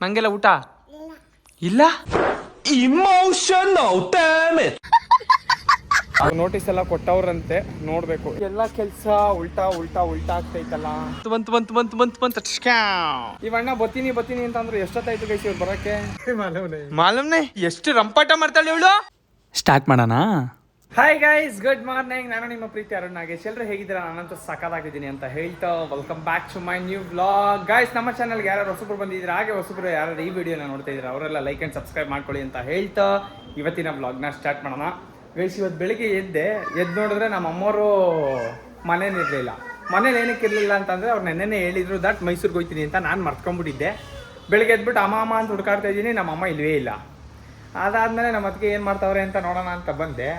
ನಂಗೆಲ್ಲ ಊಟ ಇಲ್ಲ. Emotional damage. Notice ಎಲ್ಲ ಕೊಟ್ಟವ್ರಂತೆ, ನೋಡ್ಬೇಕು. ಎಲ್ಲ ಕೆಲ್ಸ ಉಲ್ಟಾ ಉಲ್ಟಾ ಉಲ್ಟಾ ಆಗ್ತೈತಲ್ಲ. ಬಂತು ಇವಣ್ಣ ಬತ್ತೀನಿ ಅಂತಂದ್ರೆ ಎಷ್ಟೊತ್ತಾಯ್ತು ಗೈಸ್ ಇವ್ರು ಬರಕ್ಕೆ? ಮಾಲೂಮ್ನೆ ಎಷ್ಟು ರಂಪಾಟ ಮಾಡ್ತಾಳೆ ಇವಳು. ಸ್ಟಾರ್ಟ್ ಮಾಡೋಣ. Hi guys, good morning. ನಾನು ನಿಮ್ಮ ಪ್ರೀತಿ ಅರುಣ್ ನಾಗೇಶ್. ಎಲ್ಲರೂ ಹೇಗಿದ್ದೀರಾ? ನಾನಂತೂ ಸಖತ್ತಾಗಿದ್ದೀನಿ ಅಂತ ಹೇಳ್ತಾ welcome back to my new vlog. Guys, ನಮ್ಮ ಚಾನಲ್ಗೆ ಯಾರು ಹೊಸಬ್ರು ಬಂದಿದ್ದೀರಾ, ಹಾಗೆ ಹೊಸಬ್ರು ಯಾರು ಈ ವಿಡಿಯೋನ ನೋಡ್ತಾ ಇದ್ದೀರಾ ಅವರೆಲ್ಲ ಲೈಕ್ ಆ್ಯಂಡ್ ಸಬ್ಸ್ಕ್ರೈಬ್ ಮಾಡ್ಕೊಳ್ಳಿ ಅಂತ ಹೇಳ್ತಾ ಇವತ್ತಿನ ವ್ಲಾಗ್ನ ಸ್ಟಾರ್ಟ್ ಮಾಡೋಣ. ಗೈಸ್, ಇವತ್ತು ಬೆಳಿಗ್ಗೆ ಎದ್ದು ನೋಡಿದ್ರೆ ನಮ್ಮ ಅಮ್ಮವರು ಮನೇಲಿರಲಿಲ್ಲ. ಮನೇಲಿ ಏನಕ್ಕೆ ಇರಲಿಲ್ಲ ಅಂತಂದರೆ ಅವ್ರು ನೆನ್ನೆ ಹೇಳಿದ್ರು ದಟ್ ಮೈಸೂರಿಗೆ ಹೋಗ್ತೀನಿ ಅಂತ. ನಾನು ಮರ್ತ್ಕೊಂಡ್ಬಿಟ್ಟಿದ್ದೆ. ಬೆಳಿಗ್ಗೆ ಎದ್ಬಿಟ್ಟು ಅಮ್ಮ ಅಂತ ಹುಡ್ಕಾಡ್ತಾ ಇದ್ದೀನಿ, ನಮ್ಮ ಅಮ್ಮ ಇಲ್ವೇ ಇಲ್ಲ. ಅದಾದಮೇಲೆ ನಮ್ಮ ಅತ್ತಿಗೆ ಏನು ಮಾಡ್ತಾವ್ರೆ ಅಂತ ನೋಡೋಣ ಅಂತ ಬಂದೆ.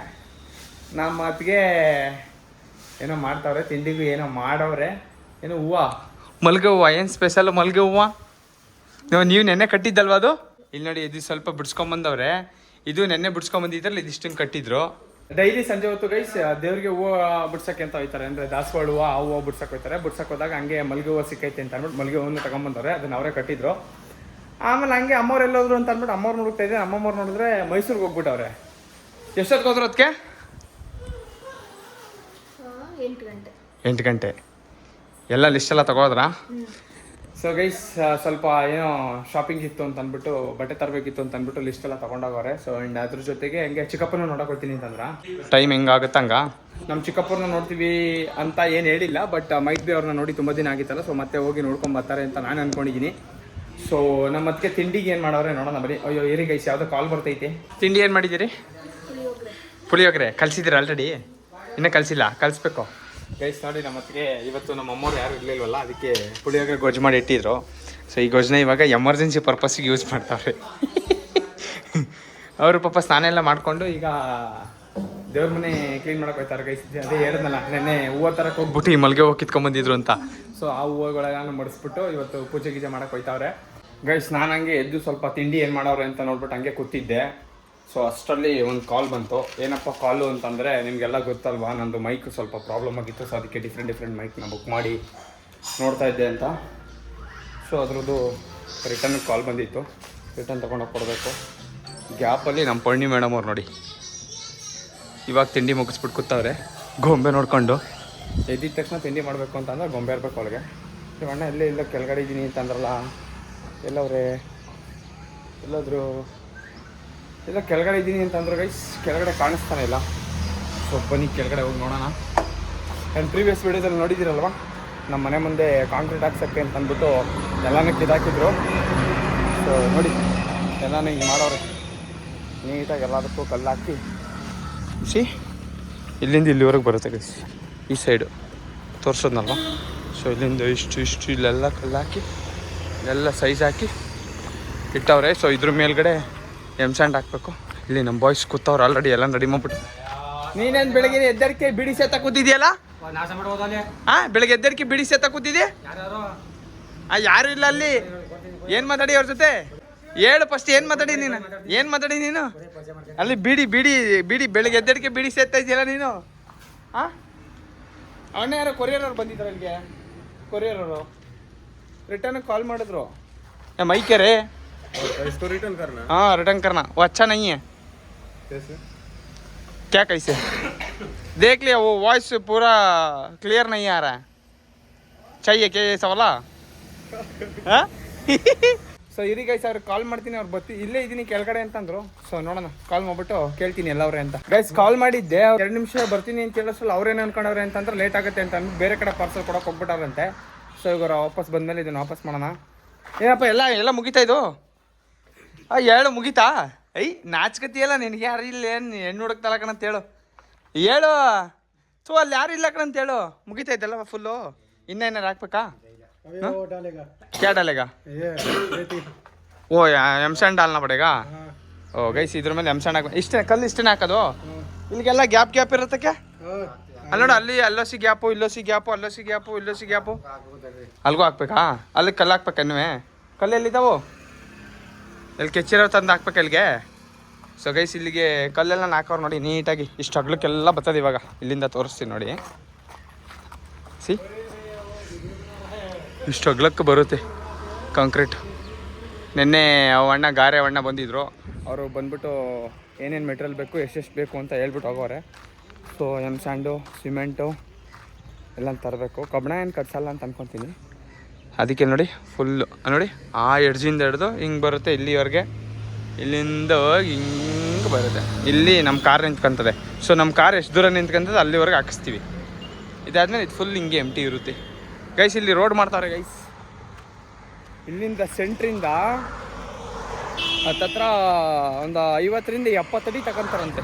ನಮ್ಮ ಅತ್ತಿಗೆ ಏನೋ ಮಾಡ್ತಾವ್ರೆ, ತಿಂಡಿಗೂ ಏನೋ ಮಾಡವ್ರೆ. ಏನೋ ಹೂವು, ಮಲ್ಗೆ ಹೂವು. ಏನು ಸ್ಪೆಷಲ್ ಮಲ್ಗೆ ಹೂವು? ನೀವು ನೆನ್ನೆ ಕಟ್ಟಿದ್ದಲ್ವ ಅದು? ಇಲ್ಲಿ ನೋಡಿ, ಇದು ಸ್ವಲ್ಪ ಬಿಡ್ಸ್ಕೊಂಬಂದವ್ರೆ. ಇದು ನೆನ್ನೆ ಬಿಡ್ಸ್ಕೊಂಬಂದಿದ್ರಲ್ಲ, ಇದಿಷ್ಟನ್ನು ಕಟ್ಟಿದ್ರು. ಡೈಲಿ ಸಂಜೆ ಹೊತ್ತು ಗೈಸ್ ದೇವ್ರಿಗೆ ಹೂವು ಬಿಡ್ಸಕ್ಕೆ ಅಂತ ಹೋಯ್ತಾರೆ. ಅಂದರೆ ದಾಸವಾಳ ಹೂವು, ಆ ಹೂವು ಬಿಡ್ಸಕ್ಕೆ ಹೋಗ್ತಾರೆ. ಬಿಡ್ಸಕ್ಕೆ ಹೋದಾಗ ಹಂಗೆ ಮಲ್ಗೆ ಹೂವು ಸಿಕ್ಕೈತೆ ಅಂತ ಅಂದ್ಬಿಟ್ಟು ಮಲ್ಗೆ ಹೂವನ್ನು ತಗೊಂಬಂದವ್ರೆ. ಅದನ್ನ ಅವರೇ ಕಟ್ಟಿದ್ರು. ಆಮೇಲೆ ಹಂಗೆ ಅಮ್ಮವ್ರು ಎಲ್ಲೋದ್ರು ಅಂತ ಅಂದ್ಬಿಟ್ಟು ಅಮ್ಮವ್ರು ನೋಡ್ತಾ ಇದ್ದೆ. ಅಮ್ಮವ್ರು ನೋಡಿದ್ರೆ ಮೈಸೂರಿಗೆ ಹೋಗ್ಬಿಟ್ಟವ್ರೆ. ಎಷ್ಟೊತ್ತಿಗೆ ಹೋದ್ರು ಅದಕ್ಕೆ? 8 ಗಂಟೆ. ಎಲ್ಲ ಲಿಸ್ಟೆಲ್ಲ ತಗೋದ್ರಾ? ಸೊ ಗೈಸ್, ಸ್ವಲ್ಪ ಏನೋ ಶಾಪಿಂಗ್ ಇತ್ತು ಅಂತ ಅಂದ್ಬಿಟ್ಟು, ಬಟ್ಟೆ ತರಬೇಕಿತ್ತು ಅಂತ ಅಂದ್ಬಿಟ್ಟು ಲಿಸ್ಟ್ ಎಲ್ಲ ತಗೊಂಡೋಗವ್ರೆ. ಸೊ ಆ್ಯಂಡ್ ಅದ್ರ ಜೊತೆಗೆ ಹಂಗೆ ಚಿಕ್ಕಪ್ಪನ ನೋಡೋಕೆ ಹೋಗ್ತೀನಿ ಅಂತಂದ್ರೆ ಟೈಮ್ ಹೆಂಗಾಗುತ್ತೆ ಹಂಗ. ನಮ್ಮ ಚಿಕ್ಕಪ್ಪರನ್ನ ನೋಡ್ತೀವಿ ಅಂತ ಏನು ಹೇಳಿಲ್ಲ, ಬಟ್ ಮೈಕ್ ಬಿ ಅವ್ರನ್ನ ನೋಡಿ ತುಂಬ ದಿನ ಆಗಿತ್ತಲ್ಲ. ಸೊ ಮತ್ತೆ ಹೋಗಿ ನೋಡ್ಕೊಂಡು ಬರ್ತಾರೆ ಅಂತ ನಾನು ಅಂದ್ಕೊಂಡಿದ್ದೀನಿ. ಸೊ ನಮ್ಮ ಅದಕ್ಕೆ ತಿಂಡಿಗೆ ಏನು ಮಾಡೋರೆ ನೋಡೋಣ ಬರೀ. ಅಯ್ಯೋ ಏರಿ ಗೈಸ್, ಯಾವುದೋ ಕಾಲ್ ಬರ್ತೈತೆ. ತಿಂಡಿ ಏನು ಮಾಡಿದ್ದೀರಿ? ಪುಳಿಯೋಗರೆ ಕಲಿಸಿದ್ದೀರಾ ಆಲ್ರೆಡಿ? ಇನ್ನೂ ಕಲಿಸಿಲ್ಲ, ಕಲಿಸ್ಬೇಕು. ಗೈಸ್ ನೋಡಿ, ನಮ್ಮ ಅದಕ್ಕೆ ಇವತ್ತು ನಮ್ಮ ಅಮ್ಮವ್ರು ಯಾರು ಇರಲಿಲ್ವಲ್ಲ, ಅದಕ್ಕೆ ಪುಳಿಯೋಗರೆ ಗೊಜ್ಜು ಮಾಡಿ ಇಟ್ಟಿದ್ರು. ಸೊ ಈ ಗೊಜ್ಜನ್ನ ಇವಾಗ ಎಮರ್ಜೆನ್ಸಿ ಪರ್ಪಸ್ಸಿಗೆ ಯೂಸ್ ಮಾಡ್ತಾವ್ರೆ. ಅವರು ಪಾಪ ಸ್ನಾನ ಎಲ್ಲ ಮಾಡಿಕೊಂಡು ಈಗ ದೇವ್ರ ಮನೆ ಕ್ಲೀನ್ ಮಾಡಕ್ಕೆ ಹೋಗ್ತಾರೆ ಗೈಸ್. ಅದೇ ಹೇಳಿದ್ನಲ್ಲ, ನೆನ್ನೆ ಹೂವು ತರಕ್ಕೆ ಹೋಗ್ಬಿಟ್ಟು ಈ ಮಲ್ಗೆ ಹೋಗಿ ಕಿತ್ಕೊಂಡ್ಬಂದಿದ್ರು ಅಂತ. ಸೊ ಆ ಹೂವುಗಳನ್ನ ಮಡಿಸ್ಬಿಟ್ಟು ಇವತ್ತು ಪೂಜೆ ಗೀಜೆ ಮಾಡಕ್ಕೆ ಹೋಗ್ತಾವ್ರೆ ಗೈಸ್. ನಾನು ಹಂಗೆ ಎದ್ದು ಸ್ವಲ್ಪ ತಿಂಡಿ ಏನು ಮಾಡವ್ರೆ ಅಂತ ನೋಡ್ಬಿಟ್ಟು ಹಂಗೆ ಕೂತಿದ್ದೆ. ಸೊ ಅಷ್ಟರಲ್ಲಿ ಒಂದು ಕಾಲ್ ಬಂತು. ಏನಪ್ಪ ಕಾಲು ಅಂತಂದರೆ, ನಿಮಗೆಲ್ಲ ಗೊತ್ತಲ್ವಾ ನಂದು ಮೈಕ್ ಸ್ವಲ್ಪ ಪ್ರಾಬ್ಲಮ್ ಆಗಿತ್ತು. ಸೊ ಅದಕ್ಕೆ ಡಿಫ್ರೆಂಟ್ ಮೈಕ್ನ ಬುಕ್ ಮಾಡಿ ನೋಡ್ತಾ ಇದ್ದೆ ಅಂತ. ಸೊ ಅದ್ರದ್ದು ರಿಟರ್ನ್ ಕಾಲ್ ಬಂದಿತ್ತು. ರಿಟರ್ನ್ ತೊಗೊಂಡೋಗಿ ಕೊಡಬೇಕು. ಗ್ಯಾಪಲ್ಲಿ ನಮ್ಮ ಪರ್ಣಿ ಮೇಡಮ್ ಅವ್ರು ನೋಡಿ ಇವಾಗ ತಿಂಡಿ ಮುಗಿಸ್ಬಿಟ್ಟು ಕೂತವ್ರೆ, ಗೊಂಬೆ ನೋಡ್ಕೊಂಡು. ಎದ್ದಿದ ತಕ್ಷಣ ತಿಂಡಿ ಮಾಡಬೇಕು ಅಂತಂದ್ರೆ ಗೊಂಬೆ ಇರ್ಬೇಕು ಅವಳಿಗೆ. ಅಣ್ಣ ಇಲ್ಲ ಕೆಳಗಡೆ ಇದ್ದೀನಿ ಅಂತಂದ್ರಲ್ಲ, ಎಲ್ಲವ್ರೆ ಎಲ್ಲಾದರೂ ಎಲ್ಲ ಕೆಳಗಡೆ ಇದ್ದೀನಿ ಅಂತಂದ್ರೆ ಗೈಸ್, ಕೆಳಗಡೆ ಕಾಣಿಸ್ತಾನೆ ಇಲ್ಲ. ಸೊ ಬನ್ನಿ ಕೆಳಗಡೆ ಹೋಗಿ ನೋಡೋಣ. ನಾನು ಪ್ರೀವಿಯಸ್ ವೀಡಿಯೋದಲ್ಲಿ ನೋಡಿದ್ದೀರಲ್ವ, ನಮ್ಮ ಮನೆ ಮುಂದೆ ಕಾಂಕ್ರೀಟ್ ಹಾಕ್ಸೋಕ್ಕೆ ಅಂತ ಅಂದ್ಬಿಟ್ಟು ಎಲ್ಲನೂ ಕಿದಾಕಿದ್ರು. ಸೊ ನೋಡಿ, ಎಲ್ಲನೂ ಹಿಂಗೆ ಮಾಡೋರೆ ನೀಟಾಗಿ. ಎಲ್ಲದಕ್ಕೂ ಕಲ್ಲು ಹಾಕಿ ಇಲ್ಲಿಂದ ಇಲ್ಲಿವರೆಗೆ ಬರುತ್ತೆ ಗೈಸ್. ಈ ಸೈಡು ತೋರಿಸೋದ್ನಲ್ವ. ಸೊ ಇಲ್ಲಿಂದ ಇಷ್ಟು ಇಲ್ಲೆಲ್ಲ ಕಲ್ಲು ಹಾಕಿ ಇಲ್ಲೆಲ್ಲ ಸೈಜ್ ಹಾಕಿ ಇಟ್ಟವ್ರೆ. ಸೊ ಇದ್ರ ಮೇಲ್ಗಡೆ ಸ್ಯಾಂಡ್ ಹಾಕಬೇಕು. ಇಲ್ಲಿ ನಮ್ಮ ಬಾಯ್ಸ್ ಕೂತವ್ರು ಆಲ್ರೆಡಿ ಎಲ್ಲ ರೆಡಿ ಮಾಡ್ಬಿಟ್ಟು. ನೀನೇನು ಬೆಳಗ್ಗೆ ಎದ್ದರಿಕೆ ಬಿಡಿ ಸೇತ ಕೂತಿದ್ಯಲ್ಲ? ಬೆಳಗ್ಗೆ ಎದ್ದರಿಕೆ ಬಿಡಿ ಸೇತ ಕೂತಿದ್ಯಾ? ಯಾರು ಇಲ್ಲ ಅಲ್ಲಿ. ಏನು ಮಾತಾಡಿ ಅವ್ರ ಜೊತೆ ಹೇಳು ಫಸ್ಟ್. ಏನು ಮಾತಾಡಿ ನೀನು ಅಲ್ಲಿ? ಬಿಡಿ ಬೆಳಗ್ಗೆ ಎದ್ದರಿಕೆ ಬಿಡಿ ಸೇತಾ ಇದೆಯಲ್ಲ ನೀನು. ಅವನೇ ಯಾರೋ ಕೊರಿಯರ್ ಅವ್ರು ಬಂದಿದ್ರು ಅಲ್ಲಿಗೆ. ಕೊರಿಯರ್ ಅವರು ರಿಟರ್ನ್ ಕಾಲ್ ಮಾಡಿದ್ರು. मई रे इसको रिटर्न करना। हाँ रिटर्न करना, वो अच्छा नहीं है। कैसे? क्या कैसे? देख लिया, वो वॉइस पूरा क्लियर नहीं आ रहा है। चाहिए क्या ये सवाल? ಸೊ ಇರಿ ಗೈಸ್, ಅವ್ರಿಗೆ ಕಾಲ್ ಮಾಡ್ತೀನಿ. ಅವ್ರು ಇಲ್ಲೇ ಇದ್ದೀನಿ ಕೆಳಗಡೆ ಅಂತಂದ್ರು. ಸೊ ನೋಡೋಣ, ಕಾಲ್ ಮಾಡ್ಬಿಟ್ಟು ಕೇಳ್ತೀನಿ ಎಲ್ಲವ್ರೆ ಅಂತ. ಗೈಸ್ ಕಾಲ್ ಮಾಡಿದ್ದೆ, 2 ನಿಮಿಷ ಬರ್ತೀನಿ ಅಂತ ಹೇಳೋಸಲ್ಲ ಅವ್ರೇನು ಅನ್ಕೊಂಡವ್ರೆ ಅಂತಂದ್ರೆ ಲೇಟ್ ಆಗುತ್ತೆ ಅಂತ ಅಂದ್ಬಿಟ್ಟು ಬೇರೆ ಕಡೆ ಪಾರ್ಸಲ್ ಕೊಡೋಕೆ ಹೋಗ್ಬಿಟ್ಟವ್ರಂತೆ. ಸೊ ಇವಾಗ ವಾಪಸ್ ಬಂದಮೇಲೆ ಇದನ್ನು ವಾಪಸ್ ಮಾಡೋಣ. ಏನಪ್ಪ ಎಲ್ಲ ಮುಗಿತಾ ಇದು? ಹೇಳು ಮುಗಿತಾ? ನಾಚ್ಕತಿಯಲ್ಲ ನಿನಗೆ. ಯಾರು ಇಲ್ಲ ಏನು ಹೆಣ್ಣು ಹುಡುಕ್ತಲ್ಲ ಕಣಂತ ಹೇಳು. ಅಲ್ಲಿ ಯಾರು ಇಲ್ಲ ಕಣಂತ ಹೇಳು. ಮುಗಿತೈತಲ್ಲ ಫುಲ್ಲು? ಇನ್ನೇನಾರು ಹಾಕ್ಬೇಕಾ? क्या डालेगा? वो एमसैंड डालना पड़ेगा। ओ गैस ಇದ್ರ ಮೇಲೆ ಎಮ್ಸಂಡ್ ಹಾಕಿ ಇಷ್ಟೇ ಕಲ್ಲು ಇಷ್ಟೇ ಹಾಕೋದು. ಇಲ್ಲಿಗೆಲ್ಲ ಗ್ಯಾಪ್ ಇರುತ್ತೆ ಕ್ಯಾ? ಅಲ್ಲಿ ನೋಡು, ಅಲ್ಲಿ ಅಲ್ಲೋಸಿ ಗ್ಯಾಪು, ಇಲ್ಲೋಸಿ ಗ್ಯಾಪು, ಅಲ್ಲೋಸಿ ಗ್ಯಾಪು, ಇಲ್ಲೋಸಿ ಗ್ಯಾಪು. ಅಲ್ಲಿಗೂ ಹಾಕ್ಬೇಕಾ? ಅಲ್ಲಿ ಕಲ್ಲು ಹಾಕ್ಬೇಕು ಅನ್ನುವೆ. ಕಲ್ಲು ಎಲ್ಲಿದ್ದಾವು? ಎಲ್ಲಿ ಕೆಚ್ಚಿರೋ ತಂದು ಹಾಕ್ಬೇಕು ಅಲ್ಲಿಗೆ. ಸೊ ಗೈಸ್ ಇಲ್ಲಿಗೆ ಕಲ್ಲೆಲ್ಲ ಹಾಕೋರು ನೋಡಿ ನೀಟಾಗಿ. ಇಷ್ಟು ಅಗ್ಲಕ್ಕೆಲ್ಲ ಬರ್ತದೆ ಇವಾಗ. ಇಲ್ಲಿಂದ ತೋರಿಸ್ತೀನಿ ನೋಡಿ. ಇಷ್ಟು ಅಗ್ಲಕ್ಕೆ ಬರುತ್ತೆ ಕಾಂಕ್ರೀಟ್. ನಿನ್ನೆ ಅಣ್ಣ ಗಾರೆ ಅಣ್ಣ ಬಂದಿದ್ರು. ಅವರು ಬಂದ್ಬಿಟ್ಟು ಏನೇನು ಮೆಟೀರಿಯಲ್ ಬೇಕು ಎಷ್ಟೆಷ್ಟು ಬೇಕು ಅಂತ ಹೇಳ್ಬಿಟ್ಟು ಹೋಗೋರೆ. ಸೊ ಎಮ್ ಸ್ಯಾಂಡು ಸಿಮೆಂಟು ಎಲ್ಲ ತರಬೇಕು. ಕಬ್ಬಣ ಏನು ಕಟ್ಸಲ್ಲ ಅಂತ ಅಂದ್ಕೊತೀನಿ. ಅದಕ್ಕೆ ನೋಡಿ ಫುಲ್ಲು ನೋಡಿ ಆ ಎಡ್ಜಿಂದ ಹಿಡ್ದು ಹಿಂಗೆ ಬರುತ್ತೆ ಇಲ್ಲಿವರೆಗೆ. ಇಲ್ಲಿಂದ ಹೋಗಿ ಹಿಂಗೆ ಬರುತ್ತೆ. ಇಲ್ಲಿ ನಮ್ಮ ಕಾರ್ ನಿಂತ್ಕೊಂತದೆ. ಸೊ ನಮ್ಮ ಕಾರ್ ಎಷ್ಟು ದೂರ ನಿಂತ್ಕೊಂತದೆ ಅಲ್ಲಿವರೆಗೆ ಹಾಕಿಸ್ತೀವಿ. ಇದಾದ್ಮೇಲೆ ಇದು ಫುಲ್ ಹಿಂಗೆ ಎಂಟಿ ಇರುತ್ತೆ ಗೈಸ್. ಇಲ್ಲಿ ರೋಡ್ ಮಾಡ್ತಾರೆ ಗೈಸ್. ಇಲ್ಲಿಂದ ಸೆಂಟ್ರಿಂದ ಹತ್ತತ್ರ ಒಂದು 50ರಿಂದ 70 ಅಡಿ ತಗೊಂತಾರಂತೆ.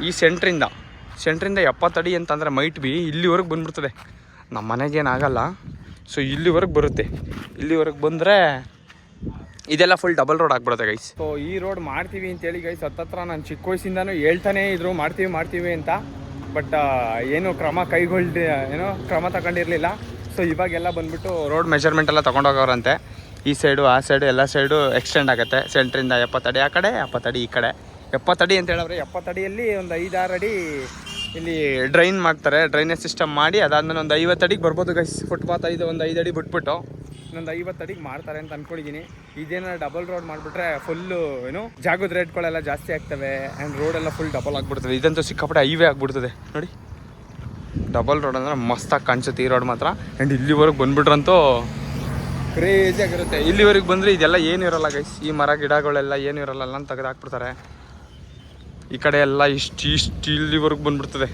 ಈ ಸೆಂಟ್ರಿಂದ 70 ಅಡಿ ಅಂತಂದರೆ ಮೈಟ್ ಬಿ ಇಲ್ಲಿವರೆಗೆ ಬಂದ್ಬಿಡ್ತದೆ. ನಮ್ಮ ಮನೆಗೇನಾಗಲ್ಲ. ಸೊ ಇಲ್ಲಿವರೆಗೆ ಬರುತ್ತೆ. ಇಲ್ಲಿವರೆಗೆ ಬಂದರೆ ಇದೆಲ್ಲ ಫುಲ್ ಡಬಲ್ ರೋಡ್ ಆಗ್ಬಿಡುತ್ತೆ ಗೈಸ್. ಸೊ ಈ ರೋಡ್ ಮಾಡ್ತೀವಿ ಅಂತೇಳಿ ಗೈಸ್ ಹತ್ತತ್ರ ನಾನು ಚಿಕ್ಕ ವಯಸ್ಸಿಂದನೂ ಹೇಳ್ತಾನೇ ಇದ್ರು ಮಾಡ್ತೀವಿ ಅಂತ. ಬಟ್ ಏನು ಕ್ರಮ ತಗೊಂಡಿರಲಿಲ್ಲ. ಸೊ ಇವಾಗೆಲ್ಲ ಬಂದುಬಿಟ್ಟು ರೋಡ್ ಮೆಜರ್ಮೆಂಟ್ ಎಲ್ಲ ತೊಗೊಂಡೋಗವ್ರಂತೆ. ಈ ಸೈಡು ಆ ಸೈಡು ಎಲ್ಲ ಸೈಡು ಎಕ್ಸ್ಟೆಂಡ್ ಆಗುತ್ತೆ. ಸೆಂಟ್ರಿಂದ 70 ಅಡಿ ಆ ಕಡೆ 70 ಅಡಿ ಈ ಕಡೆ. 70 ಅಡಿ ಅಂತ ಹೇಳಿದ್ರೆ 70 ಅಡಿಯಲ್ಲಿ ಒಂದು 5-6 ಅಡಿ ಇಲ್ಲಿ ಡ್ರೈನ್ ಮಾಡ್ತಾರೆ. ಡ್ರೈನೇಜ್ ಸಿಸ್ಟಮ್ ಮಾಡಿ ಅದಾದಮೇಲೆ ಒಂದು 50 ಅಡಿಗೆ ಬರ್ಬೋದು ಗೈಸ್. ಫುಟ್ಪಾತ್ ಒಂದು 5 ಅಡಿ ಬಿಟ್ಬಿಟ್ಟು ಇನ್ನೊಂದು 50 ಅಡಿಗೆ ಮಾಡ್ತಾರೆ ಅಂತ ಅಂದ್ಕೊಂಡಿದ್ದೀನಿ. ಇದೇನಾದ್ರು ಡಬಲ್ ರೋಡ್ ಮಾಡಿಬಿಟ್ರೆ ಫುಲ್ಲು ಜಾಗದ ರೇಟ್ಗಳೆಲ್ಲ ಜಾಸ್ತಿ ಆಗ್ತವೆ. ಆ್ಯಂಡ್ ರೋಡೆಲ್ಲ ಫುಲ್ ಡಬಲ್ ಆಗಿಬಿಡ್ತದೆ. ಇದಂತೂ ಸಿಕ್ಕಾಪಟ್ಟೆ ಹೈವೇ ಆಗಿಬಿಡ್ತದೆ ನೋಡಿ. ಡಬಲ್ ರೋಡ್ ಅಂದರೆ ಮಸ್ತಾಗಿ ಕಾಣಿಸುತ್ತೆ ಈ ರೋಡ್ ಮಾತ್ರ. ಆ್ಯಂಡ್ ಇಲ್ಲಿವರೆಗೆ ಬಂದುಬಿಟ್ರಂತೂ ಕ್ರೇಜಿ ಆಗಿರುತ್ತೆ. ಇಲ್ಲಿವರೆಗೆ ಬಂದರೆ ಇದೆಲ್ಲ ಏನೂ ಇರೋಲ್ಲ ಗೈಸ್. ಈ ಮರ ಗಿಡಗಳೆಲ್ಲ ಏನೂ ಇರೋಲ್ಲ, ಎಲ್ಲ ತೆಗೆದು ಹಾಕ್ಬಿಡ್ತಾರೆ. ಈ ಕಡೆ ಎಲ್ಲ ಇಷ್ಟು ಇಲ್ಲಿವರೆಗೆ ಬಂದ್ಬಿಡ್ತದೆ.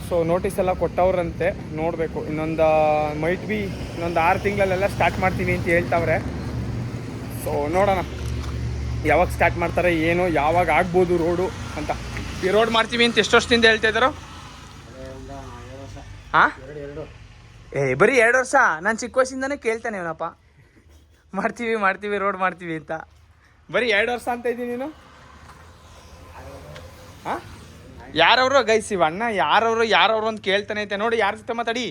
ಸೊ ನೋಟಿಸ್ ಎಲ್ಲ ಕೊಟ್ಟವ್ರಂತೆ, ನೋಡಬೇಕು. ಇನ್ನೊಂದು ಮೈಟ್ ಬಿ ಇನ್ನೊಂದು 6 ತಿಂಗಳಲ್ಲೆಲ್ಲ ಸ್ಟಾರ್ಟ್ ಮಾಡ್ತೀನಿ ಅಂತ ಹೇಳ್ತಾವ್ರೆ. ಸೊ ನೋಡೋಣ ಯಾವಾಗ ಸ್ಟಾರ್ಟ್ ಮಾಡ್ತಾರೆ, ಏನು ಯಾವಾಗ ಆಗ್ಬೋದು ರೋಡು ಅಂತ. ಈ ರೋಡ್ ಮಾಡ್ತೀವಿ ಅಂತ ಎಷ್ಟು ವರ್ಷದಿಂದ ಹೇಳ್ತಾ ಇದ್ದಾರೋ? ಹಾಂ ಬರೀ 2 ವರ್ಷ. ನಾನು ಚಿಕ್ಕ ವಯಸ್ಸಿಂದನೇ ಕೇಳ್ತಾನೆ ಇವನಪ್ಪ, ಮಾಡ್ತೀವಿ ರೋಡ್ ಮಾಡ್ತೀವಿ ಅಂತ. ಬರೀ 2 ವರ್ಷ ಅಂತ ಇದ್ದೀನಿ ನೀನು. ಹಾಂ ಯಾರವರು ಗೈಸ್ ಇವ ಅಣ್ಣ? ಯಾರವರು ಅಂತ ಕೇಳ್ತಾನೆ ಐತೆ. ನೋಡಿ ಯಾರ ಜೊತೆ ಮಾತಾಡಿ.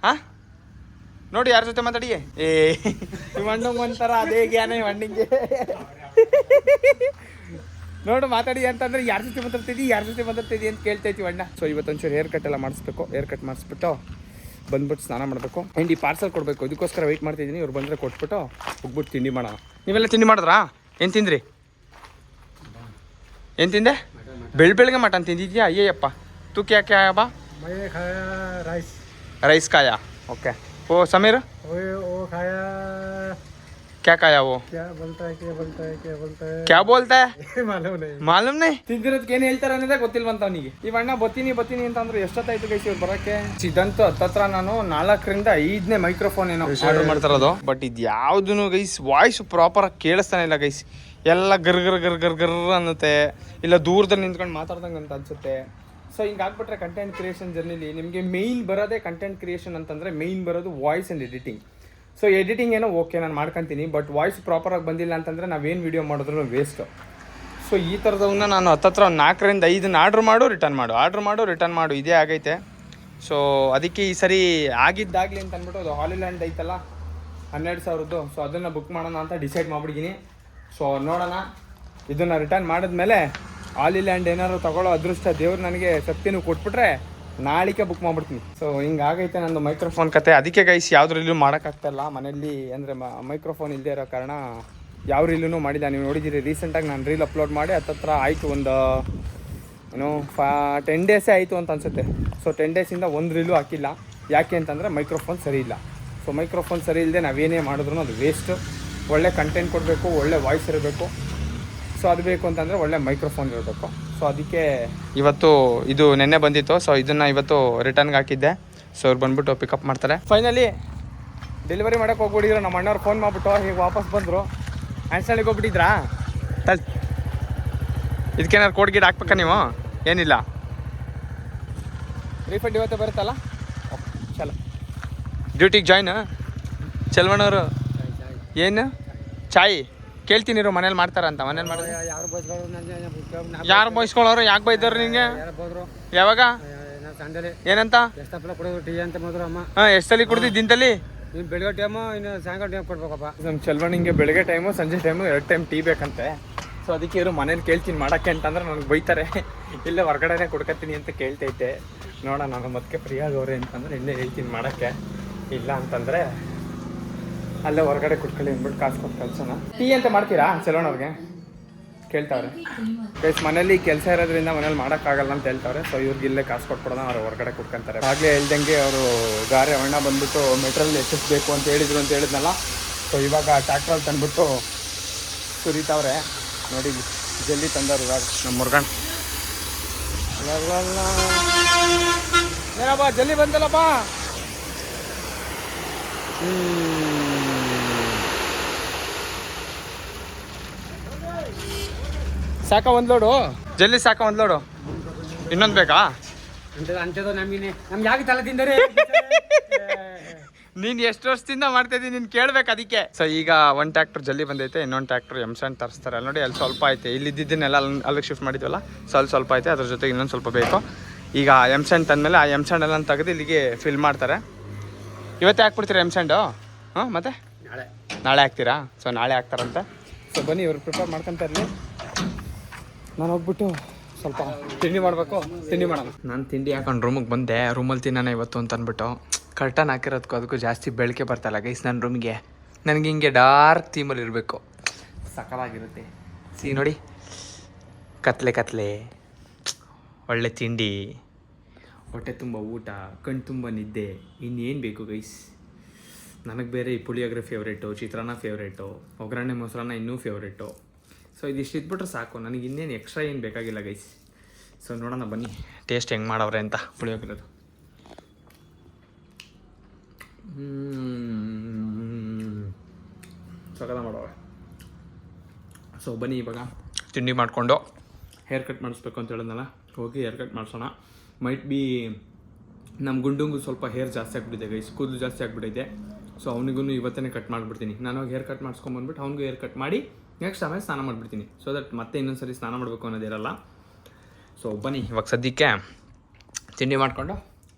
ಹಾಂ ನೋಡಿ ಯಾರ ಜೊತೆ ಮಾತಾಡಿ. ಇವ್ ಅಣ್ಣಂಗೆ ಒಂಥರ ಅದೇ ಜ್ಞಾನ ಇವ್ ಅಣ್ಣಿಗೆ. ನೋಡು ಮಾತಾಡಿ ಅಂತಂದ್ರೆ ಯಾರ ಜೊತೆ ಮಾತಾಡ್ತಿದ್ದಿ ಅಂತ ಕೇಳ್ತೈತಿ ಅಣ್ಣ. ಸೊ ಇವತ್ತೊಂಚೂರು ಹೇರ್ ಕಟ್ ಎಲ್ಲ ಮಾಡಿಸ್ಬೇಕು. ಹೇರ್ ಕಟ್ ಮಾಡಿಸ್ಬಿಟ್ಟು ಬಂದ್ಬಿಟ್ಟು ಸ್ನಾನ ಮಾಡಬೇಕು. ಆ್ಯಂಡ್ ಈ ಪಾರ್ಸಲ್ ಕೊಡಬೇಕು. ಇದಕ್ಕೋಸ್ಕರ ವೆಯ್ಟ್ ಮಾಡ್ತಿದ್ದೀನಿ. ಇವ್ರು ಬಂದರೆ ಕೊಟ್ಬಿಟ್ಟು ಹೋಗ್ಬಿಟ್ಟು ತಿಂಡಿ ಮಾಡೋಣ. ನೀವೆಲ್ಲ ತಿಂಡಿ ಮಾಡಿದ್ರಾ? ಏನು ತಿಂದ್ರಿ? ಏನು ತಿಂದೆ? ಬೆಳಗ್ಗೆ ಮಟನ್ ತಿಂದಿದ್ಯಾ? ಅಯ್ಯಪ್ಪ ತು ಕ್ಯಾ ಕ್ಯಾ ಬಾ? ರೈಸ್ ಕಾಯಾ? ಓಕೆ. ಓ ಸಮೀರ್ क्या खाया वो? क्या बोलता है मालूम नहीं. ತಿಂದಿರೋದಕ್ಕೆ ಏನು ಹೇಳ್ತಾರೆ ಅನ್ನೋದೇ ಗೊತ್ತಿಲ್ವಂತ ಅವನಿಗೆ. ಇವಣ್ಣ ಬತ್ತೀನಿ ಅಂತಂದ್ರೆ ಎಷ್ಟೊತ್ತಾಯ್ತು ಗೈಸ್ ಇವ್ರು ಬರೋಕ್ಕೆ. ಇದಂತೂ ಹತ್ತತ್ರ ನಾನು 4ರಿಂದ 5ನೇ ಮೈಕ್ರೋಫೋನ್ ಏನೋ ಆರ್ಡರ್ ಮಾಡ್ತಾರದು. ಬಟ್ ಇದು ಯಾವ್ದು ಗೈಸ್ ವಾಯ್ಸ್ ಪ್ರಾಪರ್ ಆಗಿ ಕೇಳಿಸ್ತಾನೆ ಇಲ್ಲ ಗೈಸ್. ಎಲ್ಲ ಗರ್ ಅನ್ನುತ್ತೆ, ಇಲ್ಲ ದೂರದಲ್ಲಿ ನಿಂತ್ಕೊಂಡು ಮಾತಾಡ್ದಂಗೆ ಅಂತ ಅನ್ಸುತ್ತೆ. ಸೊ ಹಿಂಗೆ ಆಗ್ಬಿಟ್ರೆ ಕಂಟೆಂಟ್ ಕ್ರಿಯೇಷನ್ ಜರ್ನಿಲಿ ನಿಮಗೆ ಮೇಯ್ನ್ ಬರೋದೇ ಕಂಟೆಂಟ್ ಕ್ರಿಯೇಷನ್ ಅಂತಂದರೆ ಮೇಯ್ನ್ ಬರೋದು voice and editing. So editing ಏನೋ ಓಕೆ ನಾನು ಮಾಡ್ಕೊತೀನಿ. ಬಟ್ ವಾಯ್ಸ್ ಪ್ರಾಪರಾಗಿ ಬಂದಿಲ್ಲ ಅಂತಂದರೆ ನಾವೇನು ವೀಡಿಯೋ ಮಾಡಿದ್ರು ವೇಸ್ಟು. ಸೊ ಈ ಥರದವನ್ನ ನಾನು ಹತ್ತತ್ರ 4ರಿಂದ 5 ಆರ್ಡ್ರ್ ಮಾಡು ರಿಟರ್ನ್ ಮಾಡು ಇದೇ ಆಗೈತೆ. ಸೊ ಅದಕ್ಕೆ ಈ ಸರಿ ಆಗಿದ್ದಾಗಲಿ ಅಂತ ಅಂದ್ಬಿಟ್ಟು ಅದು ಹಾಲಿಲ್ಯಾಂಡ್ ಐತಲ್ಲ 12,000. ಸೊ ಅದನ್ನು ಬುಕ್ ಮಾಡೋಣ ಅಂತ ಡಿಸೈಡ್ ಮಾಡಿಬಿಟ್ಟಿದ್ದೀನಿ. ಸೊ ನೋಡೋಣ, ಇದನ್ನು ರಿಟರ್ನ್ ಮಾಡಿದ್ಮೇಲೆ ಹಾಲಿಲ್ಯಾಂಡ್ ಏನಾದ್ರು ತೊಗೊಳ್ಳೋ ಅದೃಷ್ಟ ದೇವ್ರು ನನಗೆ ಶಕ್ತಿನೂ ಕೊಟ್ಬಿಟ್ರೆ ನಾಳಿಕೆ ಬುಕ್ ಮಾಡಿಬಿಡ್ತೀನಿ. ಸೊ ಹಿಂಗಾಗೈತೆ ನಂದು ಮೈಕ್ರೋಫೋನ್ ಕತೆ. ಅದಕ್ಕೆ ಗೈಸ್ ಯಾವ್ದು ರೀಲೂ ಮಾಡೋಕ್ಕಾಗ್ತಾಯಿಲ್ಲ ಮನೆಯಲ್ಲಿ. ಅಂದರೆ ಮೈಕ್ರೋಫೋನ್ ಇಲ್ಲದೆ ಇರೋ ಕಾರಣ ಯಾವ ರೀಲೂ ಮಾಡಿಲ್ಲ. ನೀವು ನೋಡಿದ್ದೀರಿ ರೀಸೆಂಟಾಗಿ ನಾನು ರೀಲ್ ಅಪ್ಲೋಡ್ ಮಾಡಿ ಹತ್ತತ್ರ ಆಯಿತು ಒಂದು 10 ಡೇಸೇ ಆಯಿತು ಅಂತ ಅನಿಸುತ್ತೆ. ಸೊ 10 ಡೇಸಿಂದ ಒಂದು ರೀಲು ಹಾಕಿಲ್ಲ. ಯಾಕೆ ಅಂತಂದರೆ ಮೈಕ್ರೋಫೋನ್ ಸರಿ ಇಲ್ಲ. ಸೊ ಮೈಕ್ರೋಫೋನ್ ಸರಿ ಇಲ್ಲದೆ ನಾವೇನೇ ಮಾಡಿದ್ರು ಅದು ವೇಸ್ಟು. ಒಳ್ಳೆ ಕಂಟೆಂಟ್ ಕೊಡಬೇಕು, ಒಳ್ಳೆ ವಾಯ್ಸ್ ಇರಬೇಕು. ಸೊ ಅದು ಬೇಕು ಅಂತಂದರೆ ಒಳ್ಳೆ ಮೈಕ್ರೋಫೋನ್ ಇರಬೇಕು. ಸೊ ಅದಕ್ಕೆ ಇವತ್ತು ಇದು ನೆನ್ನೆ ಬಂದಿತ್ತು. ಸೊ ಇದನ್ನು ಇವತ್ತು ರಿಟರ್ನ್ಗೆ ಹಾಕಿದ್ದೆ. ಸೊ ಅವ್ರು ಬಂದ್ಬಿಟ್ಟು ಪಿಕಪ್ ಮಾಡ್ತಾರೆ. ಫೈನಲಿ ಡೆಲಿವರಿ ಮಾಡೋಕ್ಕೆ ಹೋಗ್ಬಿಟ್ಟಿದ್ರು. ನಮ್ಮ ಅಣ್ಣವ್ರು ಫೋನ್ ಮಾಡಿಬಿಟ್ಟು ಹೀಗೆ ವಾಪಸ್ ಬಂದರು. ಆನ್ಸ್ಟಳ್ಳಿಗೆ ಹೋಗ್ಬಿಟ್ಟಿದ್ರಾ? ಇದಕ್ಕೇನಾದ್ರು ಕೋಡ್ ಗೀಡ್ ಹಾಕ್ಬೇಕಾ ನೀವು? ಏನಿಲ್ಲ, ರೀಫಂಡ್ ಇವತ್ತೇ ಬರುತ್ತಲ್ಲ. ಚಲೋ ಡ್ಯೂಟಿಗೆ ಜಾಯ್ನ್ ಚಲ್ವಣ್ಣವರು. ಏನು ಚಾಯ್ ಕೇಳ್ತೀನಿ ಮನೇಲಿ ಮಾಡ್ತಾರಂತ. ಮನೇಲಿ ಮಾಡಿದ್ರೆ ಯಾರು ಬಯಸ್ಕೊಳ್ಳೋರು? ಯಾಕೆ ಬೈದವ್ರು ನಿಂಗೆ? ಯಾವಾಗ ಏನಂತ? ಹಾಂ ಎಷ್ಟು ಸಲ ಕುಡ್ದಿ ದಿನದಲ್ಲಿ? ಬೆಳಗ್ಗೆ ಟೈಮು ಇನ್ನು ಸಾಯಂಕಾಲ ಟೈಮ್ ಕೊಡ್ಬೇಕಪ್ಪ. ನಮ್ಮ ಚಲ್ವಣ್ಣಿಗೆ ಬೆಳಗ್ಗೆ ಟೈಮು ಸಂಜೆ ಟೈಮು 2 ಟೈಮ್ ಟೀ ಬೇಕಂತೆ. ಸೊ ಅದಕ್ಕೆ ಇವರು ಮನೇಲಿ ಕೇಳ್ತೀನಿ ಮಾಡೋಕ್ಕೆ ಅಂತಂದ್ರೆ ನನಗೆ ಬೈತಾರೆ. ಇಲ್ಲೇ ಹೊರಗಡೆನೇ ಕೊಡ್ಕೊತೀನಿ ಅಂತ ಕೇಳ್ತೈತೆ. ನೋಡೋಣ, ನಾನು ಮತ್ತೆ ಫ್ರೀ ಆಗವ್ರೆ ಅಂತಂದ್ರೆ ಇಲ್ಲೇ ಹೇಳ್ತೀನಿ ಮಾಡೋಕ್ಕೆ. ಇಲ್ಲ ಅಂತಂದರೆ ಅಲ್ಲೇ ಹೊರಗಡೆ ಕುಟ್ಕೊಳ್ಳಿ ಅಂದ್ಬಿಟ್ಟು ಕಾಸು ಕೊಟ್ಟು ಕಳ್ಸೋಣ. ಟೀ ಅಂತ ಮಾಡ್ತೀರಾ ಸೆಲೂನ್ ಅವ್ರಿಗೆ ಕೇಳ್ತಾವ್ರೆ ಗೈಸ್. ಮನೇಲಿ ಕೆಲಸ ಇರೋದ್ರಿಂದ ಮನೇಲಿ ಮಾಡೋಕ್ಕಾಗಲ್ಲ ಅಂತ ಹೇಳ್ತಾವ್ರೆ. ಸೊ ಇವ್ರಿಗೆ ಇಲ್ಲೇ ಕಾಸು ಕೊಟ್ಬಿಡೋಣ, ಅವ್ರು ಹೊರಗಡೆ ಕುಟ್ಕೊಂತಾರೆ. ಆಗಲೇ ಹೇಳ್ದಂಗೆ ಅವರು ಗಾರೆ ಅಣ್ಣ ಬಂದ್ಬಿಟ್ಟು ಮೆಟ್ರಲ್ಲಿ ಎಷ್ಟಿಸ್ಬೇಕು ಅಂತ ಹೇಳಿದ್ರು ಅಂತ ಹೇಳಿದ್ನಲ್ಲ. ಸೊ ಇವಾಗ ಟ್ರ್ಯಾಕ್ಟ್ರಲ್ಲಿ ತಂದ್ಬಿಟ್ಟು ಸುರಿತಾವ್ರೆ ನೋಡಿ. ಜಲ್ದಿ ತಂದವ್ರು ಇವಾಗ ನಮ್ಮ ಮುರ್ಗಣ್ಣ. ಏನಪ್ಪ ಜಲ್ದಿ ಬಂತಲ್ಲಪ್ಪ. ಸಾಕ ಒಂದು ಲೋಡು ಜಲ್ದಿ ಸಾಕ ಒಂದು ಲೋಡು. ಇನ್ನೊಂದು ಬೇಕಾ? ಅಂಥದ್ದು ನಮಗೆ ನಮ್ಗೆ ಯಾಕೆ ತಲೆ ತಿಂದರೆ ನೀನು ಎಷ್ಟು ವರ್ಷದಿಂದ ಮಾಡ್ತಾ ಇದ್ದೀನಿ, ನೀನು ಕೇಳ್ಬೇಕು ಅದಕ್ಕೆ. ಸೊ ಈಗ ಒಂದು ಟ್ರ್ಯಾಕ್ಟರ್ ಜಲ್ದಿ ಬಂದೈತೆ, ಇನ್ನೊಂದು ಟ್ರ್ಯಾಕ್ಟರ್ ಎಮ್ಸಂಡ್ ತರಿಸ್ತಾರೆ. ಅಲ್ಲಿ ನೋಡಿ ಅಲ್ಲಿ ಸ್ವಲ್ಪ ಐತೆ, ಇಲ್ಲಿದ್ದನ್ನೆಲ್ಲ ಅಲ್ಲಿಗೆ ಶಿಫ್ಟ್ ಮಾಡಿದ್ವಲ್ಲ. ಸೊ ಅಲ್ಲಿ ಸ್ವಲ್ಪ ಐತೆ, ಅದ್ರ ಜೊತೆಗೆ ಇನ್ನೊಂದು ಸ್ವಲ್ಪ ಬೇಕು. ಈಗ ಎಮ್ಸಂಡ್ ತಂದಮೇಲೆ ಆ ಎಮ್ಸಂಡ್ ಎಲ್ಲ ತೆಗೆದು ಇಲ್ಲಿಗೆ ಫಿಲ್ ಮಾಡ್ತಾರೆ. ಇವತ್ತೇ ಹಾಕ್ಬಿಡ್ತೀರಾ ಎಮ್ಸಂಡು? ಹಾಂ ಮತ್ತೆ ನಾಳೆ ಹಾಕ್ತೀರಾ? ಸೊ ನಾಳೆ ಹಾಕ್ತಾರಂತೆ. ಸೊ ಬನ್ನಿ ಇವ್ರು ಪ್ರಿಪೇರ್ ಮಾಡ್ಕೊತಾ ಇರಲಿ. ನಾನು ಹೋಗ್ಬಿಟ್ಟು ಸ್ವಲ್ಪ ತಿಂಡಿ ಮಾಡಬೇಕು, ತಿಂಡಿ ಮಾಡೋಣ. ನಾನು ತಿಂಡಿ ಹಾಕೊಂಡು ರೂಮಿಗೆ ಬಂದೆ. ರೂಮಲ್ಲಿ ತಿನ್ನೋಣ ಇವತ್ತು ಅಂತ ಅಂದ್ಬಿಟ್ಟು ಕರ್ಟನ್ ಹಾಕಿರೋದಕ್ಕೂ ಅದಕ್ಕೂ ಜಾಸ್ತಿ ಬೆಳಕೆ ಬರ್ತಾಯಿಲ್ಲ ಗೈಸ್ ನನ್ನ ರೂಮಿಗೆ. ನನಗೆ ಹಿಂಗೆ ಡಾರ್ಕ್ ಥೀಮಲ್ಲಿ ಇರಬೇಕು, ಸಕಲಾಗಿರುತ್ತೆ. ನೋಡಿ ಕತ್ಲೆ ಒಳ್ಳೆ ತಿಂಡಿ, ಹೊಟ್ಟೆ ತುಂಬ ಊಟ, ಕಣ್ಣು ತುಂಬ ನಿದ್ದೆ, ಇನ್ನೇನು ಬೇಕು ಗೈಸ್. ನನಗೆ ಬೇರೆ ಈ ಪುಳಿಯೋಗರೆ ಫೇವ್ರೇಟು, ಚಿತ್ರಾನ್ನ ಫೇವ್ರೇಟು, ಒಗ್ಗರಣೆ ಮೊಸರನ್ನ ಇನ್ನೂ ಫೇವ್ರೇಟು. ಸೊ ಇದಿಷ್ಟು ಇದ್ಬಿಟ್ರೆ ಸಾಕು, ನನಗೆ ಇನ್ನೇನು ಎಕ್ಸ್ಟ್ರಾ ಏನು ಬೇಕಾಗಿಲ್ಲ ಗೈಸ್. ಸೊ ನೋಡೋಣ ಬನ್ನಿ ಟೇಸ್ಟ್ ಹೆಂಗೆ ಮಾಡವ್ರೆ ಅಂತ ಪುಳಿಯೋಗರೆದು. ಸಕಲ ಮಾಡವ್ರೆ. ಸೊ ಬನ್ನಿ ಇವಾಗ ತಿಂಡಿ ಮಾಡಿಕೊಂಡು ಹೇರ್ ಕಟ್ ಮಾಡಿಸ್ಬೇಕು ಅಂತ ಹೇಳಿದ್ನಲ್ಲ, ಹೋಗಿ ಹೇರ್ ಕಟ್ ಮಾಡಿಸೋಣ. ಮೈಟ್ ಬಿ ನಮ್ಮ ಗುಂಡುಂಗು ಸ್ವಲ್ಪ ಹೇರ್ ಜಾಸ್ತಿ ಆಗಿಬಿಟ್ಟಿದೆ ಗೈಸ್, ಕೂದಲು ಜಾಸ್ತಿ ಆಗಿಬಿಟ್ಟಿದೆ. ಸೊ ಅವನಿಗೂ ಇವತ್ತೇ ಕಟ್ ಮಾಡಿಬಿಡ್ತೀನಿ. ನಾನು ಹೋಗಿ ಹೇರ್ ಕಟ್ ಮಾಡಿಸ್ಕೊಂಬಂದ್ಬಿಟ್ಟು ಅವ್ನಿಗೂ ಹೇರ್ ಕಟ್ ಮಾಡಿ ನೆಕ್ಸ್ಟ್ ಆಮೇಲೆ ಸ್ನಾನ ಮಾಡಿಬಿಡ್ತೀನಿ. ಸೊ ದಟ್ ಮತ್ತೆ ಇನ್ನೊಂದು ಸರಿ ಸ್ನಾನ ಮಾಡಬೇಕು ಅನ್ನೋದಿರಲ್ಲ. ಸೊ ಬನ್ನಿ ಇವಾಗ ಸದ್ಯಕ್ಕೆ ತಿಂಡಿ ಮಾಡಿಕೊಂಡು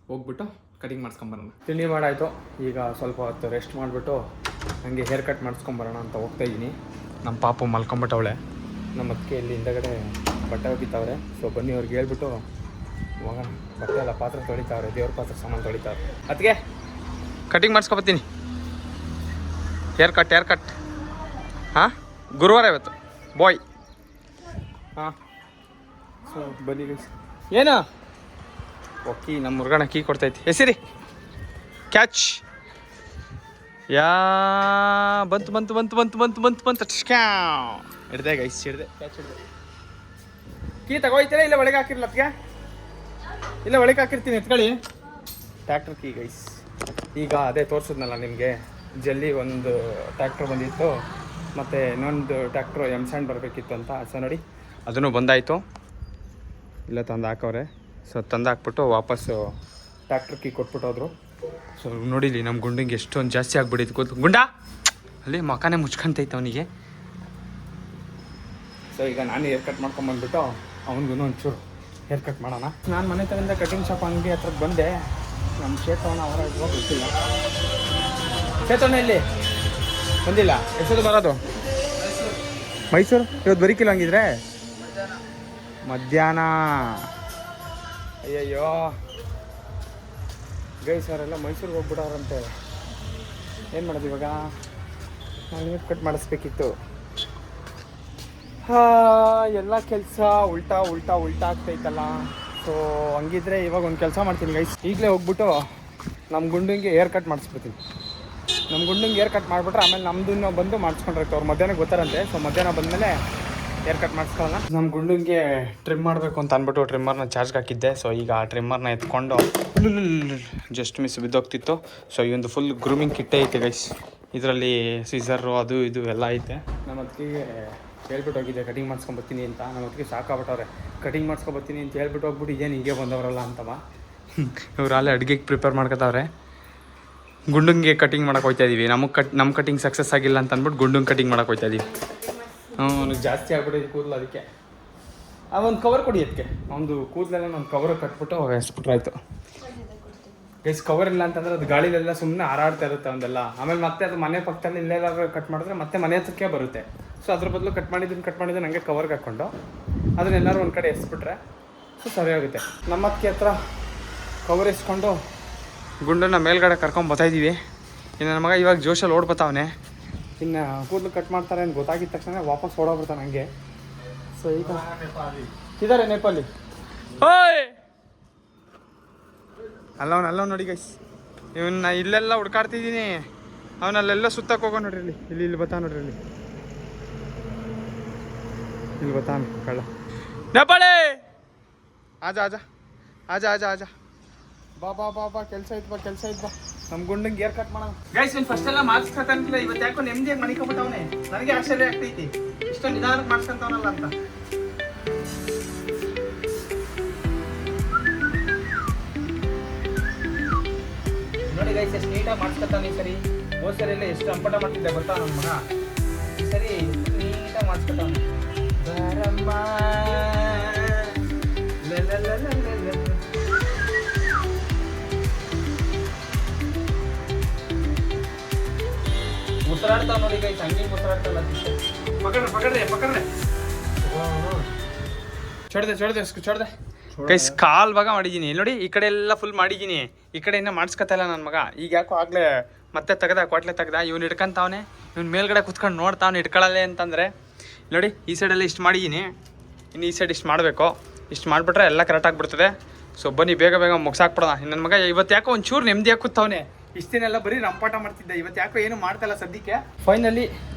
ಹೋಗ್ಬಿಟ್ಟು ಕಟಿಂಗ್ ಮಾಡಿಸ್ಕೊಂಬರೋಣ. ತಿಂಡಿ ಮಾಡಾಯಿತು, ಈಗ ಸ್ವಲ್ಪ ಹೊತ್ತು ರೆಸ್ಟ್ ಮಾಡಿಬಿಟ್ಟು ಹಂಗೆ ಹೇರ್ ಕಟ್ ಮಾಡಿಸ್ಕೊಂಬರೋಣ ಅಂತ ಹೋಗ್ತಾಯಿದ್ದೀನಿ. ನಮ್ಮ ಪಾಪು ಮಲ್ಕೊಂಬಿಟ್ಟವಳೆ, ನಮ್ಮ ಅದಕ್ಕೆ ಇಲ್ಲಿ ಹಿಂದಗಡೆ ಬಟ್ಟೆ ಒಗಿತಾವ್ರೆ. ಸೊ ಬನ್ನಿ ಅವ್ರಿಗೆ ಹೇಳ್ಬಿಟ್ಟು ಹೋಗೋಣ. ಬಟ್ಟೆ ಎಲ್ಲ ಪಾತ್ರೆ ತೊಳಿತಾವ್ರೆ, ದೇವ್ರ ಪಾತ್ರೆ ಸಾಮಾನು ತೊಳಿತಾವ್ರೆ. ಅದಕ್ಕೆ ಕಟಿಂಗ್ ಮಾಡಿಸ್ಕೊಬತ್ತೀನಿ. ಹೇರ್ ಕಟ್ ಹಾಂ, ಗುರುವಾರ ಇವತ್ತು ಬಾಯ್. ಹಾಂ ಸೊ ಬನ್ನಿ ಗೈಸ್. ಏನು ಓಕೆ, ನಮ್ಮ ಮುರುಗಣ್ಣ ಕೀ ಕೊಡ್ತೈತಿ. ಹೆಸರಿ ಕ್ಯಾಚ್ ಬಂತು ಹಿಡ್ದೆ ಗೈಸ್, ಹಿಡ್ದೆ ಕ್ಯಾಚ್ ಹಿಡ್ದೆ. ಕೀ ತಗೋಯ್ತೀರಾ ಇಲ್ಲ ಒಳಗೆ ಹಾಕಿರಲ್ಲ ಅದಕ್ಕೆ? ಇಲ್ಲ ಒಳಗೆ ಹಾಕಿರ್ತೀನಿ, ಎತ್ಕೊಳ್ಳಿ. Tractor key guys. ಈಗ ಅದೇ ತೋರಿಸಿದ್ನಲ್ಲ ನಿಮಗೆ, ಜಲ್ದಿ ಒಂದು ಟ್ಯಾಕ್ಟ್ರ್ ಬಂದಿತ್ತು, ಮತ್ತು ಇನ್ನೊಂದು ಟ್ಯಾಕ್ಟ್ರು ಎಮ್ಸಂಡ್ ಬರಬೇಕಿತ್ತು ಅಂತ. ಸೊ ನೋಡಿ ಅದನ್ನು ಬಂದಾಯಿತು, ಇಲ್ಲ ತಂದು ಹಾಕವ್ರೆ. ಸೊ ತಂದು ಹಾಕ್ಬಿಟ್ಟು ವಾಪಸ್ಸು ಟ್ಯಾಕ್ಟ್ರ್ ಕೀ ಕೊಟ್ಬಿಟ್ಟು ಹೋದ್ರು. ಸೊ ನೋಡಿಲಿ ನಮ್ಮ ಗುಂಡಿಗೆ ಎಷ್ಟೊಂದು ಜಾಸ್ತಿ ಆಗ್ಬಿಟ್ಟಿತ್ತು ಕೂತು. ಗುಂಡ ಅಲ್ಲಿ ಮಕಾನೇ ಮುಚ್ಕೊಂತೈತೆ ಅವನಿಗೆ. ಸೊ ಈಗ ನಾನು ಹೇರ್ ಕಟ್ ಮಾಡ್ಕೊಂಬಂದ್ಬಿಟ್ಟು ಅವ್ನಿಗೂ ಒಂಚೂರು ಹೇರ್ ಕಟ್ ಮಾಡೋಣ. ನಾನು ಮನೆ ತಗೊಂಡ ಕಟಿಂಗ್ ಶಾಪ್ ಅಂಗಡಿ ಹತ್ರಕ್ಕೆ ಬಂದೆ. ನಮ್ಮ ಚೇತವಣ್ಣ ಅವರ ಗೊತ್ತಿಲ್ಲ. ಚೇತವಣ್ಣ ಇಲ್ಲಿ ಬಂದಿಲ್ಲ, ಎಷ್ಟೊತ್ತು ಬರೋದು? ಮೈಸೂರು ಇವತ್ತು ಬರೀಕಿಲ್ಲ ಹಂಗಿದ್ರೆ ಮಧ್ಯಾಹ್ನ. ಅಯ್ಯಯ್ಯೋ ಗೈಸ್, ಅವರೆಲ್ಲ ಮೈಸೂರಿಗೆ ಹೋಗ್ಬಿಡೋರಂತೆ. ಏನು ಮಾಡೋದು ಇವಾಗ? ನಾನು ಹೇರ್ ಕಟ್ ಮಾಡಿಸ್ಬೇಕಿತ್ತು. ಎಲ್ಲ ಕೆಲಸ ಉಲ್ಟಾ ಆಗ್ತೈತಲ್ಲ. ಸೊ ಹಂಗಿದ್ರೆ ಇವಾಗ ಒಂದು ಕೆಲಸ ಮಾಡ್ತೀನಿ ಗೈಸ್, ಈಗಲೇ ಹೋಗ್ಬಿಟ್ಟು ನಮ್ಮ ಗುಂಡಿಗೆ ಹೇರ್ ಕಟ್ ಮಾಡಿಸ್ಬಿಡ್ತೀನಿ. ನಮ್ಮ ಗುಂಡಿಗೆ ಹೇರ್ ಕಟ್ ಮಾಡಿಬಿಟ್ರೆ ಆಮೇಲೆ ನಮ್ಮದನ್ನು ಬಂದು ಮಾಡಿಸ್ಕೊಂಡ್ರೆ ಅವ್ರು ಮಧ್ಯಾಹ್ನಕ್ಕೆ ಗೊತ್ತಾರಂತೆ. ಸೊ ಮಧ್ಯಾಹ್ನ ಬಂದಮೇಲೆ ಹೇರ್ ಕಟ್ ಮಾಡಿಸ್ಕೊಳ್ಳೋಣ. ನಮ್ಮ ಗುಂಡಿಗೆ ಟ್ರಿಮ್ ಮಾಡಬೇಕು ಅಂತ ಅಂದ್ಬಿಟ್ಟು ಟ್ರಿಮ್ಮರ್ನ ಚಾರ್ಜ್ಗೆ ಹಾಕಿದ್ದೆ. ಸೊ ಈಗ ಆ ಟ್ರಿಮ್ಮರ್ನ ಎತ್ಕೊಂಡು ಜಸ್ಟ್ ಮಿಸ್ ಬಿದ್ದೋಗ್ತಿತ್ತು. ಸೊ ಈ ಒಂದು ಫುಲ್ ಗ್ರೂಮಿಂಗ್ ಕಿಟ್ಟೇ ಐತೆ ಗೈಸ್. ಇದರಲ್ಲಿ ಸೀಸರು ಅದು ಇದು ಎಲ್ಲ ಐತೆ. ನಮ್ಮ ಅದಕ್ಕೆ ಹೇಳ್ಬಿಟ್ಟು ಹೋಗಿದ್ದೆ ಕಟಿಂಗ್ ಮಾಡಿಸ್ಕೊಂಬರ್ತೀನಿ ಅಂತ. ನಮ್ಮ ಅದಕ್ಕೆ ಸಾಕಾಗ್ಬಿಟ್ಟವ್ರೆ. ಕಟಿಂಗ್ ಮಾಡಿಸ್ಕೊಬರ್ತೀನಿ ಅಂತ ಹೇಳ್ಬಿಟ್ಟು ಹೋಗ್ಬಿಟ್ಟು ಏನು ಹೀಗೆ ಬಂದವರಲ್ಲ ಅಂತವ. ಇವ್ರು ಅಲ್ಲೇ ಅಡುಗೆಗೆ ಪ್ರಿಪೇರ್ ಮಾಡ್ಕೊತಾವ್ರೆ. ಗುಂಡಂಗೆ ಕಟಿಂಗ್ ಮಾಡಕ್ಕೆ ಹೋಗ್ತಾ ಇದೀವಿ. ನಮ್ಮ ಕಟಿಂಗ್ ಸಕ್ಸಸ್ ಆಗಿಲ್ಲ ಅಂತ ಅಂದ್ಬಿಟ್ಟು ಗುಂಡಂಗೆ ಕಟಿಂಗ್ ಮಾಡಕ್ಕೆ ಹೋಗ್ತಾ ಇದೀವಿ. ಅವ್ನಿಗೆ ಜಾಸ್ತಿ ಆಗ್ಬಿಟ್ಟಿದೆ ಕೂದಲು, ಅದಕ್ಕೆ ಒಂದು ಕವರ್ ಕೊಡಿ. ಅದಕ್ಕೆ ಒಂದು ಕೂದಲೆಲ್ಲ ಒಂದು ಕವರ್ ಕಟ್ಬಿಟ್ಟು ಎಸ್ಬಿಟ್ರಾಯ್ತು ಗೈಸ್. ಕವರ್ ಇಲ್ಲ ಅಂತಂದ್ರೆ ಅದು ಗಾಳಿಲೆಲ್ಲ ಸುಮ್ಮನೆ ಹಾರಾಡ್ತಾ ಇರುತ್ತೆ ಒಂದೆಲ್ಲ. ಆಮೇಲೆ ಮತ್ತೆ ಅದು ಮನೆ ಪಕ್ಕದಲ್ಲಿ ಇಲ್ಲೆಲ್ಲಾದ್ರೂ ಕಟ್ ಮಾಡಿದ್ರೆ ಮತ್ತೆ ಮನೆ ಹತ್ರಕ್ಕೆ ಬರುತ್ತೆ. ಸೊ ಅದ್ರ ಬದಲು ಕಟ್ ಮಾಡಿದ್ದು ನನಗೆ ಕವರ್ಗೆ ಹಾಕ್ಕೊಂಡು ಅದನ್ನೆಲ್ಲರೂ ಒಂದು ಕಡೆ ಎಸ್ಬಿಟ್ರೆ ಸೊ ಸರಿ ಆಗುತ್ತೆ. ನಮ್ಮ ಅದಕ್ಕೆ ಹತ್ರ ಕವರ್ ಎಸ್ಕೊಂಡು ಗುಂಡನ್ನ ಮೇಲ್ಗಡೆ ಕರ್ಕೊಂಡು ಬರ್ತಾಯಿದ್ದೀವಿ. ಇನ್ನು ನನ್ನ ಮಗ ಇವಾಗ ಜೋಶಲ್ಲಿ ಓಡ್ಬತ್ತಾವನೆ. ಇನ್ನು ಕೂದಲು ಕಟ್ ಮಾಡ್ತಾರೆ ಅಂತ ಗೊತ್ತಾಗಿದ ತಕ್ಷಣ ವಾಪಸ್ ಓಡೋಗ್ಬಿಡ್ತಾನೆ ಹಂಗೆ. ಸೊ ಈಗ ಇದ್ದಾರೆ ನೇಪಾಲಿ. ಓಯ್ ಅಲ್ಲವ್ ನೋಡಿ ಗೈಸ್, ಇವನ್ನ ಇಲ್ಲೆಲ್ಲ ಹುಡ್ಕಾಡ್ತಿದ್ದೀನಿ. ಅವನಲ್ಲೆಲ್ಲ ಸುತ್ತಕ್ಕೆ ಹೋಗೋ ನೋಡ್ರಿ. ಇಲ್ಲಿ ಬತ್ತಾ ನೋಡ್ರಿ. ಇಲ್ಲಿ ಬತ್ತಾನ ಕಳ್ಳ. ನೇಪಾಳಿ ಆಜಾ ಆಜಾ ಆಜಾ ಆಜಾ ಆಜಾ ಬಾ ಬಾ ಬಾ ಬಾ. ಕೆಲಸ ಐತ್ ಬಾ. ನಮ್ಮ ಗುಂಡಂಗೆ ಗೇರ್ ಕಟ್ ಮಾಡೋಣ. ಗೈಸ್ ಇನ್ನು ಫಸ್ಟ್ ಎಲ್ಲ ಮಾರ್ಕ್ಸ್ ಕಟ್ಟಂಗಿಲ್ಲ. ಇವತ್ತು ಯಾಕೋ ನೆಮ್ಮದಿಯಾಗಿ ಮನಿಕೊಬಿಟ್ಟವನೆ. ನನಗೆ ಆಶ್ಚರ್ಯ ಆಗ್ತೈತಿ ಇಷ್ಟೊಂದು ನಿಧಾನಕ್ಕೆ ಮಾಡ್ಸ್ಕೊಂತವನಲ್ಲ ಅಂತ. ನೋಡಿ ಗೈಸ್ ಎಷ್ಟು ನೀಟಾಗಿ ಮಾಡ್ಸ್ಕೊತಾನೆ. ಸರಿ ಹೋದ ಸರಿ ಎಲ್ಲ ಎಷ್ಟು ಅಂಪಟ ಮಾಡ್ತಿದ್ದೆ ಗೊತ್ತಾ ನನ್ನ ಮಗ. ಸರಿ ನೀಟಾಗಿ ಮಾಡ್ಸ್ಕೊತಾನೆ. ಬರಮ್ಮ ಉಸಿರಾಡ್ತಾವ ನೋಡಿ ಗೈಸ್. ಹಂಗೆ ಉಸಿರಾಡ್ತಲ್ಲ. ಪಕಡ್ರೆ ಚೊಡ್ದೆ ಗೈಸ್. ಕಾಲ್ ಭಾಗ ಮಾಡಿದ್ದೀನಿ ನೋಡಿ. ಈ ಕಡೆ ಎಲ್ಲ ಫುಲ್ ಮಾಡಿದ್ದೀನಿ. ಈ ಕಡೆ ಇನ್ನೂ ಮಾಡಿಸ್ಕೊತಾ ಇಲ್ಲ ನನ್ನ ಮಗ. ಈಗ ಯಾಕೋ ಆಗ್ಲೇ ಮತ್ತೆ ಕೊಟ್ಲೆ ತೆಗ್ದ. ಇವ್ನು ಹಿಡ್ಕೊಂತಾವನೆ. ಇವ್ನು ಮೇಲ್ಗಡೆ ಕುತ್ಕೊಂಡು ನೋಡ್ತಾವನೆ ಹಿಡ್ಕೊಳ್ಳಲ್ಲ ಅಂತಂದರೆ. ನೋಡಿ ಈ ಸೈಡೆಲ್ಲ ಇಷ್ಟು ಮಾಡಿದ್ದೀನಿ. ಇನ್ನು ಈ ಸೈಡ್ ಇಷ್ಟು ಮಾಡಬೇಕು. ಇಷ್ಟು ಮಾಡಿಬಿಟ್ರೆ ಎಲ್ಲ ಕರೆಕ್ಟ್ ಆಗಿಬಿಡ್ತದೆ. ಸೊ ಬನ್ನಿ ಬೇಗ ಮುಗ್ಸಾಕ್ಬಿಡೋಣ. ನನ್ನ ಮಗ ಇವತ್ತು ಯಾಕೋ ಒಂಚೂರು ನೆಮ್ಮದಿಯಾಗಿ ಕೂತವನೆ. ಇಷ್ಟು ದಿನ ಎಲ್ಲ ಬರೀ ರಂಪಾಟ ಮಾಡ್ತಿದ್ದೆ. ಇವತ್ತು ಯಾಕೋ ಏನು ಮಾಡ್ತಾಯಿಲ್ಲ ಸದ್ಯಕ್ಕೆ. ಫೈನಲಿ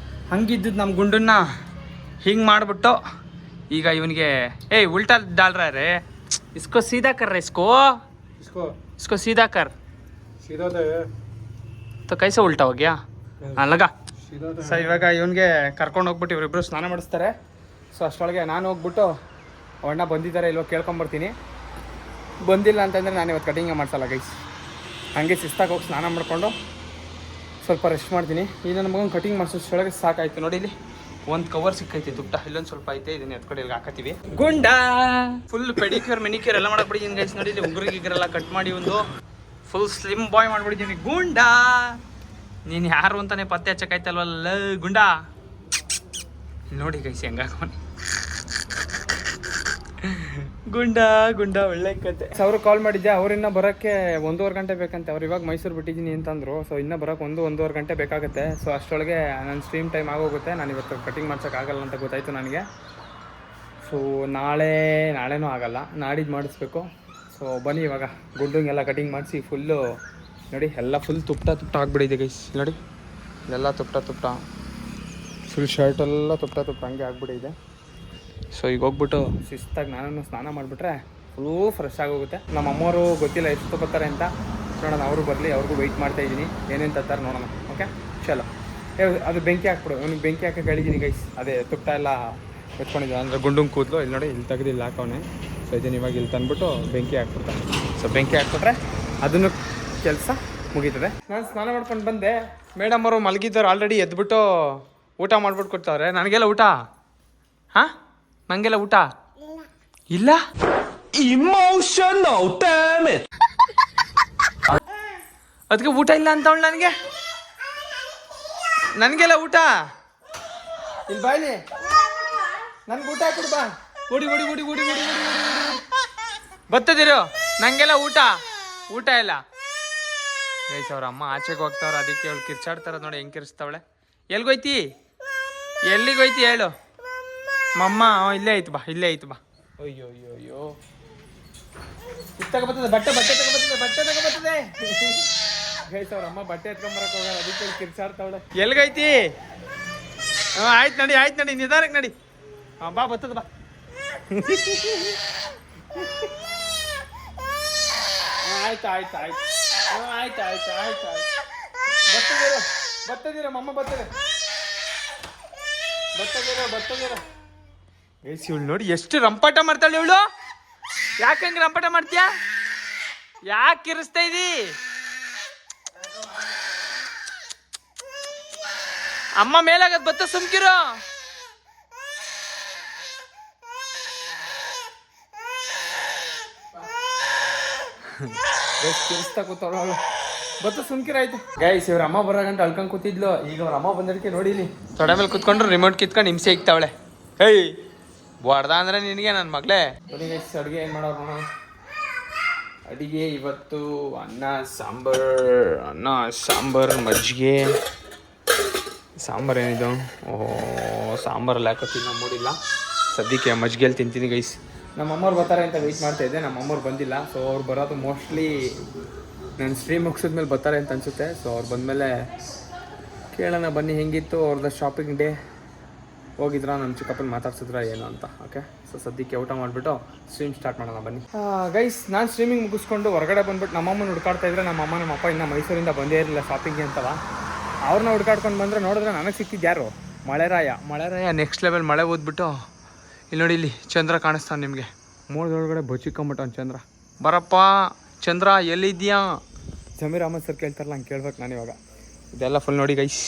ಹಂಗಿದ್ದು ನಮ್ಮ ಗುಂಡನ್ನ ಹಿಂಗೆ ಮಾಡಿಬಿಟ್ಟು ಈಗ ಇವನಿಗೆ ಉಲ್ಟಾ ಡಾಲ್ ರೇ. इसको सीधा कर रहे इसको सीधा कर. सीधा तो कैसे उल्टा हो गया? हाँ लगा. ಸೊ ಇವಾಗ ಇವನಿಗೆ ಕರ್ಕೊಂಡು ಹೋಗ್ಬಿಟ್ಟು ಇವರಿಬ್ಬರು ಸ್ನಾನ ಮಾಡಿಸ್ತಾರೆ. ಸೊ ಅಷ್ಟರೊಳಗೆ ನಾನು ಹೋಗ್ಬಿಟ್ಟು ಅಣ್ಣ ಬಂದಿದ್ದಾರೆ ಇಲ್ವೋ ಕೇಳ್ಕೊಂಬರ್ತೀನಿ. ಬಂದಿಲ್ಲ ಅಂತಂದರೆ ನಾನು ಇವತ್ತು ಕಟಿಂಗೇ ಮಾಡ್ಸಲ್ಲ ಗೈಸ್. ಹಂಗೆ ಶಿಸ್ತಾಗಿ ಹೋಗಿ ಸ್ನಾನ ಮಾಡಿಕೊಂಡು ಸ್ವಲ್ಪ ರೆಸ್ಟ್ ಮಾಡ್ತೀನಿ. ಈ ನನ್ನ ಮಗನ ಕಟಿಂಗ್ ಮಾಡಿಸೋಷ್ಟೊಳಗೆ ಸಾಕಾಯ್ತು. ನೋಡಿ ಇಲ್ಲಿ ಒಂದು ಕವರ್ ಸಿಕ್ಕೈತಿ ತುಪ್ಪ. ಇಲ್ಲೊಂದು ಸ್ವಲ್ಪ ಐತೆ. ಇದನ್ನ ಎತ್ಕೊಂಡು ಇಲ್ಲಿ ಹಾಕತ್ತೀವಿ. ಗುಂಡ ಫುಲ್ ಪೆಡಿಕ್ಯೂರ್ ಮೆನಿಕ್ಯೂರ್ ಎಲ್ಲ ಮಾಡಬಿಟ್ಟಿದ್ದೀನಿ ಗೈಸ್. ನೋಡಿ ಇಲ್ಲಿ ಉಂಗುರಿಗಿಗರೆಲ್ಲ ಕಟ್ ಮಾಡಿ ಒಂದು ಫುಲ್ ಸ್ಲಿಮ್ ಬಾಯ್ ಮಾಡಿಬಿಟ್ಟಿದ್ದೀನಿ. ಗುಂಡ ನೀನು ಯಾರು ಅಂತಾನೆ ಪತ್ತೆ ಹಚ್ಚಕಾಯ್ತಲ್ವಲ್ಲ ಗುಂಡ. ನೋಡಿ ಗೈಸ್ ಹೆಂಗಾಗೋನೆ ಗುಂಡ ಒಳ್ಳೆ ಕತೆ. ಅವರು ಕಾಲ್ ಮಾಡಿದ್ದೆ. ಅವ್ರಿನ್ನ ಬರೋಕ್ಕೆ 1.5 ಗಂಟೆ ಬೇಕಂತೆ. ಅವ್ರು ಇವಾಗ ಮೈಸೂರು ಬಿಟ್ಟಿದ್ದೀನಿ ಅಂತಂದರು. ಸೊ ಇನ್ನೂ ಬರೋಕ್ಕೆ 1.5 ಗಂಟೆ ಬೇಕಾಗುತ್ತೆ. ಸೊ ಅಷ್ಟರೊಳಗೆ ನನ್ನ ಸ್ಟ್ರೀಮ್ ಟೈಮ್ ಆಗೋಗುತ್ತೆ. ನಾನು ಇವತ್ತು ಕಟಿಂಗ್ ಮಾಡ್ಸೋಕ್ಕಾಗಲ್ಲ ಅಂತ ಗೊತ್ತಾಯಿತು ನನಗೆ. ಸೊ ನಾಳೆನೂ ಆಗಲ್ಲ, ನಾಡಿದ್ದು ಮಾಡಿಸ್ಬೇಕು. ಸೊ ಬನ್ನಿ ಇವಾಗ ಗುಂಡಂಗೆಲ್ಲ ಕಟಿಂಗ್ ಮಾಡಿಸಿ ಫುಲ್ಲು ನೋಡಿ ಎಲ್ಲ ಫುಲ್ ತುಪ್ಪ ಆಗಿಬಿಟ್ಟಿದೆ ಗೈಸ್. ನೋಡಿ ಇದೆಲ್ಲ ತುಪ್ಪ ಫುಲ್ ಶರ್ಟೆಲ್ಲ ತುಪ್ಪ ಹಂಗೆ ಆಗಿಬಿಟ್ಟಿದೆ. ಸೊ ಈಗ ಹೋಗ್ಬಿಟ್ಟು ಶಿಸ್ತಾಗಿ ನಾನು ಸ್ನಾನ ಮಾಡಿಬಿಟ್ರೆ ಫುಲ್ಲೂ ಫ್ರೆಶ್ ಆಗೋಗುತ್ತೆ. ನಮ್ಮ ಅಮ್ಮವರು ಗೊತ್ತಿಲ್ಲ ಎಷ್ಟು ಬರ್ತಾರೆ ಅಂತ. ನೋಡೋಣ, ಅವರು ಬರಲಿ. ಅವ್ರಿಗೂ ವೆಯ್ಟ್ ಮಾಡ್ತಾಯಿದ್ದೀನಿ. ಏನೇನು ತರ್ತಾರೆ ನೋಡೋಣ. ಓಕೆ ಚಲೋ. ಅದು ಬೆಂಕಿ ಹಾಕ್ಬಿಡು. ಅವ್ನಿಗೆ ಬೆಂಕಿ ಹಾಕಿ ಹೇಳಿದ್ದೀನಿ ಗೈಸ್. ಅದೇ ತುಪ್ಪ ಎಲ್ಲ ಎತ್ಕೊಂಡಿದ್ದೆ ಅಂದರೆ ಗುಂಡುಂಗೆ ಕೂದಲು. ಇಲ್ಲಿ ನೋಡಿ ಇಲ್ಲಿ ತೆಗೆದು ಇಲ್ಲಿ ಹಾಕವನೆ. ಸೊ ಇದನ್ನು ಇವಾಗ ಇಲ್ಲಿ ತಂದ್ಬಿಟ್ಟು ಬೆಂಕಿ ಹಾಕ್ಬಿಡ್ತಾನೆ. ಸೊ ಬೆಂಕಿ ಹಾಕ್ಬಿಟ್ರೆ ಅದನ್ನು ಕೆಲಸ ಮುಗೀತದೆ. ನಾನು ಸ್ನಾನ ಮಾಡ್ಕೊಂಡು ಬಂದೆ. ಮೇಡಮ್ ಅವರು ಮಲಗಿದ್ದವ್ರು ಆಲ್ರೆಡಿ ಎದ್ಬಿಟ್ಟು ಊಟ ಮಾಡ್ಬಿಟ್ಟು ಕೊಡ್ತಾವ್ರೆ. ನನಗೆಲ್ಲ ಊಟ ನಂಗೆಲ್ಲ ಊಟ ಇಲ್ಲ. Emotional damage. ಅದಕ್ಕೆ ಊಟ ಇಲ್ಲ ಅಂತವಳು ನನಗೆಲ್ಲ ಊಟ ಇಲ್ಲಿ ಬಾಯ್ಲಿ. ನನ್ಗೆ ಊಟ ಹಾಕ್ಬಿಡು ಬಾ. ಓಡಿ ಬತ್ತದಿರು. ನಂಗೆಲ್ಲ ಊಟ ಇಲ್ಲ ಗೈಸ್. ಅವ್ರ ಅಮ್ಮ ಆಚೆಗೆ ಹೋಗ್ತಾವ್ರ. ಅದಕ್ಕೆ ಅವಳು ಕಿರ್ಚಾಡ್ತಾರ ನೋಡಿ ಹೆಂಗೆ ಕಿರ್ಸ್ತಾವಳೆ. ಎಲ್ಲಿಗೋಯ್ತಿ ಹೇಳು. ಮಮ್ಮ ಇಲ್ಲೇ ಐತು ಬಾ. ಅಯ್ಯೋ ಇತ್ತಾಗ ಬರ್ತದೆ. ಬಟ್ಟೆ ತಗೊಬರ್ತದೆ ಗೈಸ್. ಅವ್ರ ಅಮ್ಮ ಬಟ್ಟೆ ಎತ್ಕೊಂಬರಕ್ಕೆ ಹೋಗಲ್ಲ. ಅದಕ್ಕೆ ಕಿರ್ಚಾಡ್ತಾವಳೆ. ಎಲ್ಲಿಗೈತಿ? ಆಯ್ತು ನಡಿ ನಿಧಾನಕ್ಕೆ ನಡಿ. ಬಾ ಬರ್ತದ ಬಾ. ಆಯ್ತು ಬರ್ತದಿರ ಮಮ್ಮ ಬರ್ತದೆ. ಗೈಸ್ ಇವಳು ನೋಡಿ ಎಷ್ಟು ರಂಪಾಟ ಮಾಡ್ತಾಳೆ ಇವಳು. ಯಾಕಂಗೆ ರಂಪಾಟ ಮಾಡ್ತೀಯಾ? ಯಾಕೆ ಕಿರಿಸ್ತಾ ಇದ್ದೀ? ಅಮ್ಮ ಮೇಲಾಗದ್ ಬತ್ತ ಸುಮ್ಕಿರೋ. ಕಿರಿಸ್ತಾ ಕೂತವಳು. ಬತ್ತ ಸುಮ್ಕಿರಾಯ್ತು ಗೈಸ್. ಇವ್ರ ಅಮ್ಮ ಬರೋ ಗಂಟೆ ಅಳ್ಕೊಂಡ್ ಕೂತಿದ್ಲು. ಈಗ ಅವ್ರ ಅಮ್ಮ ಬಂದದಕ್ಕೆ ನೋಡಿಲಿ ತೊಡೆ ಮೇಲೆ ಕೂತ್ಕೊಂಡ್ರು ರಿಮೋಟ್ ಕಿತ್ಕೊಂಡು ಹಿಂಸೆ ಇಕ್ತಾವಳೆ. ಬಾಡ್ದ ಅಂದ್ರೆ ನಿನಗೆ ನನ್ನ ಮಗಳೇ. ನೋಡಿ ಗೈಸ್ ಅಡುಗೆ ಏನು ಮಾಡೋರು ನೋಡೋಣ. ಅಡಿಗೆ ಇವತ್ತು ಅನ್ನ ಸಾಂಬಾರು ಮಜ್ಜಿಗೆ. ಸಾಂಬಾರು ಏನಿದು? ಓಹೋ, ಸಾಂಬಾರಲ್ಲಿ ಹಾಕೋತೀನಿ ನಾವು ಮೂಡಿಲ್ಲ. ಸದ್ಯಕ್ಕೆ ಮಜ್ಜಿಗೆಯಲ್ಲಿ ತಿಂತೀನಿ ಗೈಸ್. ನಮ್ಮ ಅಮ್ಮವ್ರು ಬರ್ತಾರೆ ಅಂತ ವೆಯ್ಟ್ ಮಾಡ್ತಾ ಇದ್ದೆ, ನಮ್ಮ ಅಮ್ಮವ್ರು ಬಂದಿಲ್ಲ. ಸೊ ಅವ್ರು ಬರೋದು ಮೋಸ್ಟ್ಲಿ ನಾನು ಸ್ಟ್ರೀಮ್ ಮುಗಿಸಿದ್ಮೇಲೆ ಬರ್ತಾರೆ ಅಂತ ಅನಿಸುತ್ತೆ. ಸೊ ಅವ್ರು ಬಂದಮೇಲೆ ಕೇಳೋಣ ಬನ್ನಿ ಹೆಂಗಿತ್ತು ಅವ್ರದ್ದು ಶಾಪಿಂಗ್ ಡೇ, ಹೋಗಿದ್ರ ನಮ್ಮ ಚಿಕ್ಕಪ್ಪನ ಮಾತಾಡ್ಸಿದ್ರ ಏನು ಅಂತ. ಓಕೆ, ಸೊ ಸದ್ಯಕ್ಕೆ ಊಟ ಮಾಡಿಬಿಟ್ಟು ಸ್ಟ್ರೀಮ್ ಸ್ಟಾರ್ಟ್ ಮಾಡೋಣ ಬನ್ನಿ ಗೈಸ್. ನಾನು ಸ್ಟ್ರೀಮಿಂಗ್ ಮುಗಿಸ್ಕೊಂಡು ಹೊರಗಡೆ ಬಂದ್ಬಿಟ್ಟು ನಮ್ಮಮ್ಮನ ಹುಡ್ಕಾಡ್ತಾ ಇದ್ರೆ, ನಮ್ಮ ಅಪ್ಪ ಇನ್ನು ಮೈಸೂರಿಂದ ಬಂದೇ ಇರಲಿಲ್ಲ ಶಾಪಿಂಗ್ಗೆ ಅಂತವ. ಅವ್ರನ್ನ ಹುಡ್ಕಾಡ್ಕೊಂಡು ಬಂದರೆ ನೋಡಿದ್ರೆ ನನಗೆ ಸಿಕ್ಕಿದ್ದು ಯಾರು? ಮಳೆರಾಯ ನೆಕ್ಸ್ಟ್ ಲೆವೆಲ್. ಮಳೆ ಓದ್ಬಿಟ್ಟು ಇಲ್ಲಿ ನೋಡಿ, ಇಲ್ಲಿ ಚಂದ್ರ ಕಾಣಿಸ್ತಾನೆ ನಿಮಗೆ. ಮೋಡದೊಳಗಡೆ ಬಚ್ಚಿಕೊಂಬಿಟ್ಟವ್ನು ಚಂದ್ರ. ಬರಪ್ಪ ಚಂದ್ರ, ಎಲ್ಲಿದ್ಯಾ? ಜಮೀರ್ ಅಹಮದ್ ಸರ್ ಕೇಳ್ತಾರಲ್ಲ, ಹಂಗೆ ಕೇಳ್ಬೇಕು ನಾನು ಇವಾಗ. ಇದೆಲ್ಲ ಫುಲ್ ನೋಡಿ ಗೈಸ್,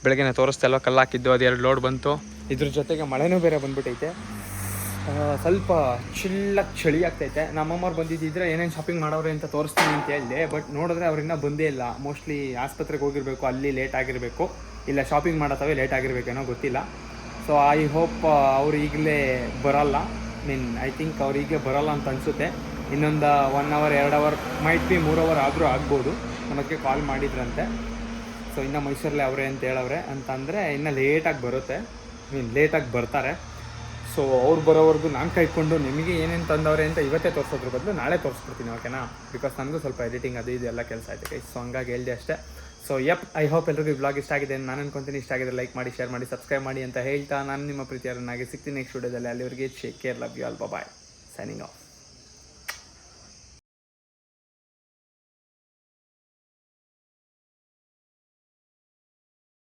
ಬೆಳಗ್ಗೆ ತೋರಿಸ್ತಾ ಅಲ್ವ ಕಲ್ಲು ಹಾಕಿದ್ದು, ಅದು 2 ಲೋಡ್ ಬಂತು. ಇದ್ರ ಜೊತೆಗೆ ಮಳೆನೂ ಬೇರೆ ಬಂದ್ಬಿಟ್ಟೈತೆ. ಸ್ವಲ್ಪ ಚಳಿ ಆಗ್ತೈತೆ. ನಮ್ಮಮ್ಮವ್ರು ಬಂದಿದ್ದಿದ್ರೆ ಏನೇನು ಶಾಪಿಂಗ್ ಮಾಡೋರು ಅಂತ ತೋರಿಸ್ತೀನಿ ಅಂತ ಹೇಳಿದೆ. ಬಟ್ ನೋಡಿದ್ರೆ ಅವ್ರಿನ್ನ ಬಂದೇ ಇಲ್ಲ. ಮೋಸ್ಟ್ಲಿ ಆಸ್ಪತ್ರೆಗೆ ಹೋಗಿರಬೇಕು, ಅಲ್ಲಿ ಲೇಟ್ ಆಗಿರಬೇಕು, ಇಲ್ಲ ಶಾಪಿಂಗ್ ಮಾಡತ್ತವೆ ಲೇಟ್ ಆಗಿರಬೇಕೇನೋ ಗೊತ್ತಿಲ್ಲ. ಸೊ ಐ ಹೋಪ್ ಅವ್ರು ಈಗಲೇ ಬರೋಲ್ಲ. ಐ ಥಿಂಕ್ ಅವ್ರು ಈಗ ಬರೋಲ್ಲ ಅಂತ ಅನಿಸುತ್ತೆ. ಇನ್ನೊಂದು 1 hour 2 hour might be 3 hour ಆದರೂ ಆಗ್ಬೋದು. ನಮಗೆ ಕಾಲ್ ಮಾಡಿದ್ರಂತೆ. ಸೊ ಇನ್ನು ಮೈಸೂರಲ್ಲೇ ಅವರೇ ಅಂತ ಹೇಳವ್ರೆ. ಅಂತಂದರೆ ಇನ್ನು ಲೇಟಾಗಿ ಬರುತ್ತೆ, ಲೇಟಾಗಿ ಬರ್ತಾರೆ. ಸೊ ಅವ್ರು ಬರೋವರೆಗೂ ನಾನು ಕೈಕೊಂಡು ನಿಮಗೆ ಏನೇನು ತಂದವ್ರೆ ಅಂತ ಇವತ್ತೇ ತೋರಿಸೋದ್ರ ಬದಲು ನಾಳೆ ತೋರಿಸ್ಬಿಡ್ತೀನಿ, ಓಕೆನಾ? ಬಿಕಾಸ್ ನನಗೂ ಸ್ವಲ್ಪ ಎಡಿಟಿಂಗ್ ಅದು ಇದು ಎಲ್ಲ ಕೆಲಸ ಆಯ್ತು. ಸೊ ಹಂಗಾಗಿ ಹೇಳಿದೆ ಅಷ್ಟೇ. ಸೊ ಐ ಹೋಪ್ ಎಲ್ರಿಗೂ ಈ ವ್ಲಾಗ್ ಇಷ್ಟ ಆಗಿದೆ ನಾನು ಅನ್ಕೊಂತೀನಿ. ಇಷ್ಟ ಆಗಿದ್ರೆ ಲೈಕ್ ಮಾಡಿ, ಶೇರ್ ಮಾಡಿ, ಸಬ್ಸ್ಕ್ರೈಬ್ ಮಾಡಿ ಅಂತ ಹೇಳ್ತಾ ನಾನು ನಿಮ್ಮ ಪ್ರೀತಿಯರನ್ನಾಗಿ ಸಿಗ್ತೀನಿ ನೆಕ್ಸ್ಟ್ ವಿಡಿಯೋದಲ್ಲಿ. ಅಲ್ಲಿವರೆಗೆ take care, love you all, bye, signing of.